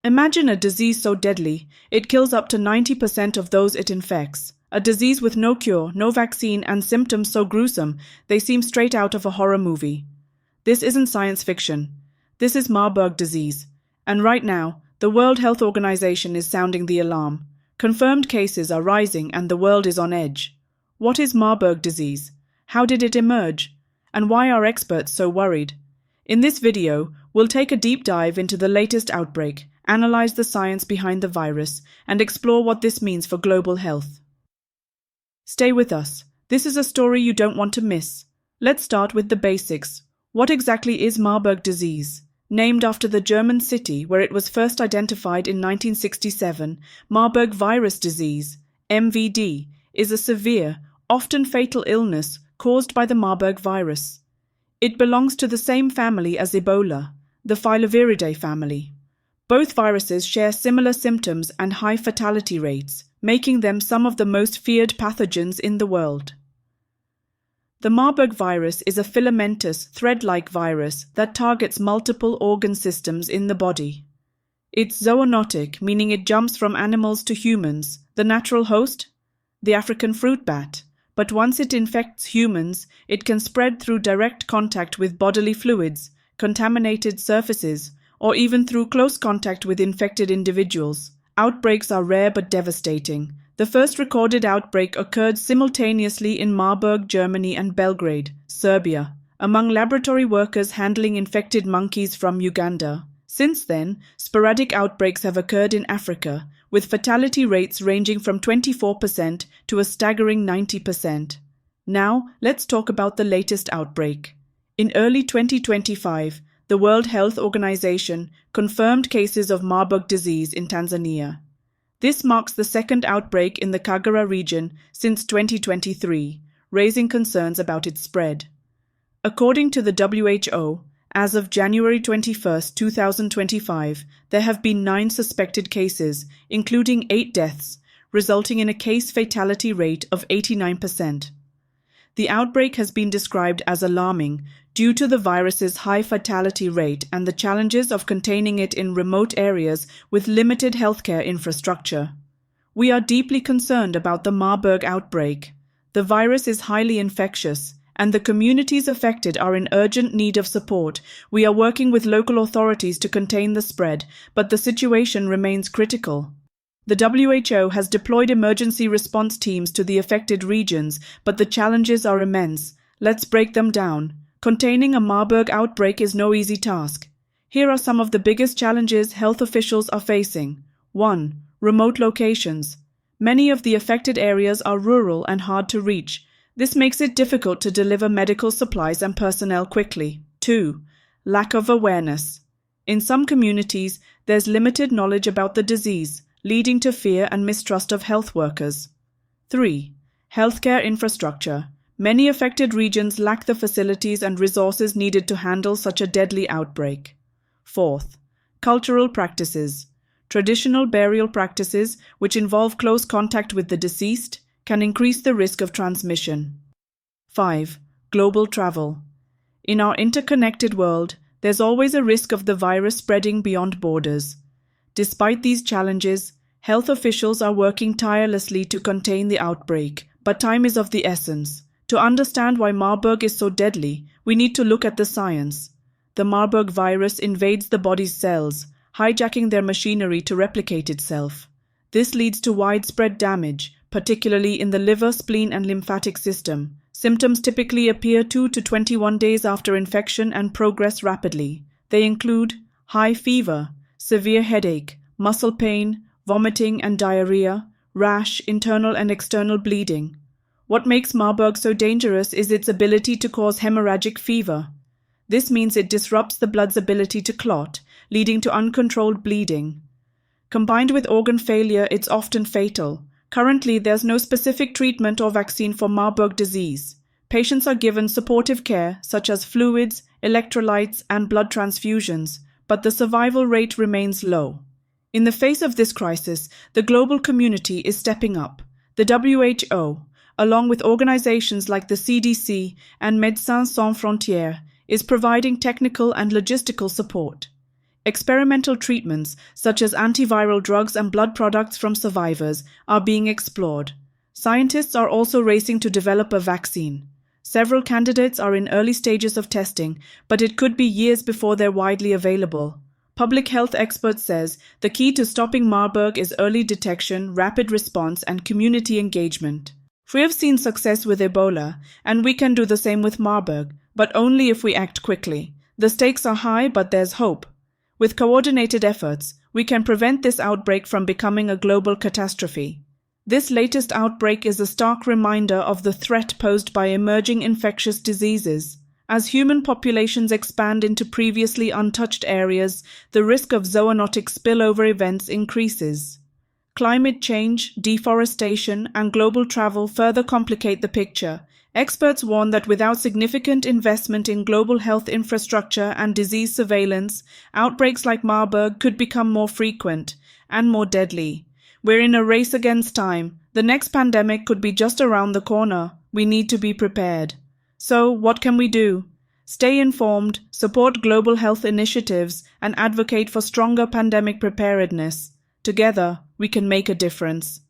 Imagine a disease so deadly, it kills up to 90% of those it infects. A disease with no cure, no vaccine, and symptoms so gruesome, they seem straight out of a horror movie. This isn't science fiction. This is Marburg disease. And right now, the World Health Organization is sounding the alarm. Confirmed cases are rising and the world is on edge. What is Marburg disease? How did it emerge? And why are experts so worried? In this video, we'll take a deep dive into the latest outbreak, analyze the science behind the virus, and explore what this means for global health. Stay with us. This is a story you don't want to miss. Let's start with the basics. What exactly is Marburg disease? Named after the German city where it was first identified in 1967, Marburg virus disease, MVD, is a severe, often fatal illness caused by the Marburg virus. It belongs to the same family as Ebola, the Filoviridae family. Both viruses share similar symptoms and high fatality rates, making them some of the most feared pathogens in the world. The Marburg virus is a filamentous, thread-like virus that targets multiple organ systems in the body. It's zoonotic, meaning it jumps from animals to humans. The natural host? The African fruit bat. But once it infects humans, it can spread through direct contact with bodily fluids, contaminated surfaces, or even through close contact with infected individuals. Outbreaks are rare but devastating. The first recorded outbreak occurred simultaneously in Marburg, Germany and Belgrade, Serbia, among laboratory workers handling infected monkeys from Uganda. Since then, sporadic outbreaks have occurred in Africa, with fatality rates ranging from 24% to a staggering 90%. Now, let's talk about the latest outbreak. In early 2025, the World Health Organization confirmed cases of Marburg disease in Tanzania. This marks the second outbreak in the Kagera region since 2023, raising concerns about its spread. According to the WHO, as of January 21, 2025, there have been 9 suspected cases, including 8 deaths, resulting in a case fatality rate of 89%. The outbreak has been described as alarming due to the virus's high fatality rate and the challenges of containing it in remote areas with limited healthcare infrastructure. We are deeply concerned about the Marburg outbreak. The virus is highly infectious, and the communities affected are in urgent need of support. We are working with local authorities to contain the spread, but the situation remains critical. The WHO has deployed emergency response teams to the affected regions, but the challenges are immense. Let's break them down. Containing a Marburg outbreak is no easy task. Here are some of the biggest challenges health officials are facing. 1. Remote locations. Many of the affected areas are rural and hard to reach. This makes it difficult to deliver medical supplies and personnel quickly. 2. Lack of awareness. In some communities, there's limited knowledge about the disease, leading to fear and mistrust of health workers. 3. Healthcare infrastructure. Many affected regions lack the facilities and resources needed to handle such a deadly outbreak. 4th, cultural practices. Traditional burial practices, which involve close contact with the deceased, can increase the risk of transmission. 5. Global travel. In our interconnected world, there's always a risk of the virus spreading beyond borders. Despite these challenges, health officials are working tirelessly to contain the outbreak, but time is of the essence. To understand why Marburg is so deadly, we need to look at the science. The Marburg virus invades the body's cells, hijacking their machinery to replicate itself. This leads to widespread damage, particularly in the liver, spleen, and lymphatic system. Symptoms typically appear 2 to 21 days after infection and progress rapidly. They include high fever, severe headache, muscle pain, vomiting and diarrhea, rash, internal and external bleeding. What makes Marburg so dangerous is its ability to cause hemorrhagic fever. This means it disrupts the blood's ability to clot, leading to uncontrolled bleeding. Combined with organ failure, it's often fatal. Currently, there's no specific treatment or vaccine for Marburg disease. Patients are given supportive care, such as fluids, electrolytes, and blood transfusions, but the survival rate remains low. In the face of this crisis, the global community is stepping up. The WHO, along with organizations like the CDC and Médecins Sans Frontières, is providing technical and logistical support. Experimental treatments, such as antiviral drugs and blood products from survivors, are being explored. Scientists are also racing to develop a vaccine. Several candidates are in early stages of testing, but it could be years before they're widely available. Public health experts says the key to stopping Marburg is early detection, rapid response, and community engagement. We have seen success with Ebola, and we can do the same with Marburg, but only if we act quickly. The stakes are high, but there's hope. With coordinated efforts, we can prevent this outbreak from becoming a global catastrophe. This latest outbreak is a stark reminder of the threat posed by emerging infectious diseases. As human populations expand into previously untouched areas, the risk of zoonotic spillover events increases. Climate change, deforestation, and global travel further complicate the picture. Experts warn that without significant investment in global health infrastructure and disease surveillance, outbreaks like Marburg could become more frequent and more deadly. We're in a race against time. The next pandemic could be just around the corner. We need to be prepared. So, what can we do? Stay informed, support global health initiatives, and advocate for stronger pandemic preparedness. Together, we can make a difference.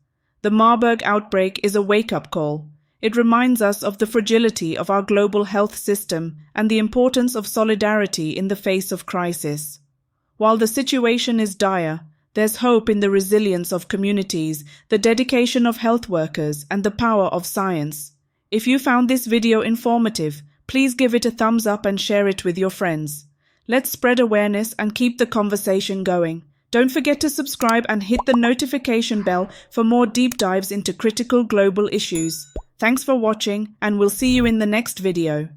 The Marburg outbreak is a wake-up call. It reminds us of the fragility of our global health system and the importance of solidarity in the face of crisis. While the situation is dire, there's hope in the resilience of communities, the dedication of health workers, and the power of science. If you found this video informative, please give it a thumbs up and share it with your friends. Let's spread awareness and keep the conversation going. Don't forget to subscribe and hit the notification bell for more deep dives into critical global issues. Thanks for watching, and we'll see you in the next video.